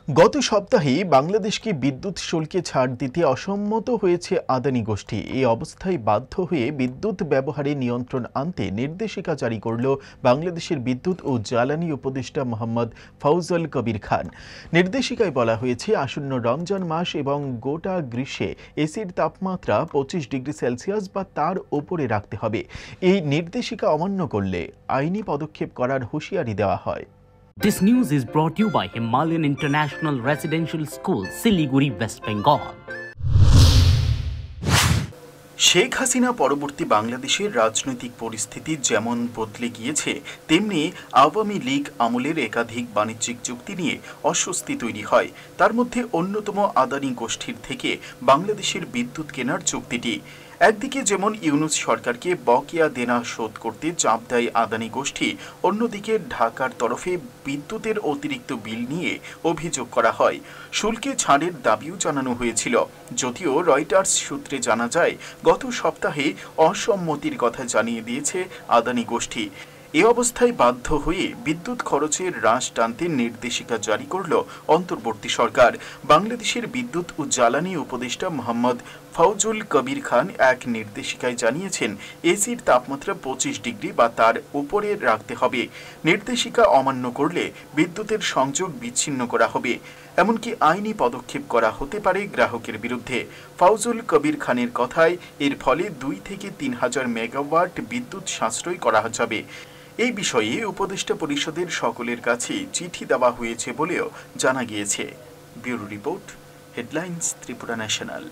গত সপ্তাহে বাংলাদেশকে বিদ্যুৎ শুল্কে ছাড় দিতে অসম্মত হয়েছে আদানি গোষ্ঠী। এই অবস্থায় বাধ্য হয়ে বিদ্যুৎ ব্যবহারে নিয়ন্ত্রণ আনতে নির্দেশিকা জারি করল বাংলাদেশের বিদ্যুৎ ও জ্বালানি উপদেষ্টা মোহাম্মদ ফৌজল কবির খান। নির্দেশিকায় বলা হয়েছে, আসন্ন রমজান মাস এবং গোটা গ্রীষ্মে এসির তাপমাত্রা 25 ডিগ্রি সেলসিয়াস বা তার উপরে রাখতে হবে। এই নির্দেশিকা অমান্য করলে আইনি পদক্ষেপ করার হুঁশিয়ারি দেওয়া হয়। This news is brought to you by Himalayan International Residential School, Siliguri, West Bengal. Sheikh Hasina পরবর্তী বাংলাদেশের রাজনৈতিক পরিস্থিতি যেমন বদলে গিয়েছে, তেমনি আওয়ামী লীগ আমলের একাধিক বাণিজ্যিক চুক্তি নিয়ে অস্বস্তি তৈরি হয়। তার মধ্যে অন্যতম আদানি গোষ্ঠীর থেকে বাংলাদেশের বিদ্যুৎ কেনার চুক্তিটি। একদিকে যেমন ইউনূস সরকারকে বকেয়া দেনা শোধ করতে চাপ দেয় আদানি গোষ্ঠী, অন্যদিকে ঢাকার তরফে বিদ্যুতের অতিরিক্ত বিল নিয়ে অভিযোগ করা হয়। শুল্কে ছাড়ের দাবিও জানানো হয়েছিল, যদিও রয়টার্স সূত্রে জানা যায় গত সপ্তাহে অসম্মতির কথা জানিয়ে দিয়েছে আদানি গোষ্ঠী। এ অবস্থায় বাধ্য হয়ে বিদ্যুৎ খরচের হ্রাস টানতে নির্দেশিকা জারি করল অন্তর্বর্তী সরকার। বাংলাদেশের বিদ্যুৎ ও জ্বালানি উপদেষ্টা মোহাম্মদ ফৌজুল কবির খান এক নির্দেশিকায় জানিয়েছেন, এসির তাপমাত্রা 25 ডিগ্রি বা তার উপরে রাখতে হবে। নির্দেশিকা অমান্য করলে বিদ্যুতের সংযোগ বিচ্ছিন্ন করা হবে, এমনকি আইনি পদক্ষেপ করা হতে পারে গ্রাহকের বিরুদ্ধে। ফৌজুল কবির খানের কথায় এর ফলে 2 থেকে 3 হাজার মেগাওয়াট বিদ্যুৎ সাশ্রয় করা যাবে। এই বিষয়ে উপদেষ্টা পরিষদের সকলের কাছে চিঠি দেওয়া হয়েছে বলেও জানা গিয়েছে। Bureau report, headlines, Tripura national.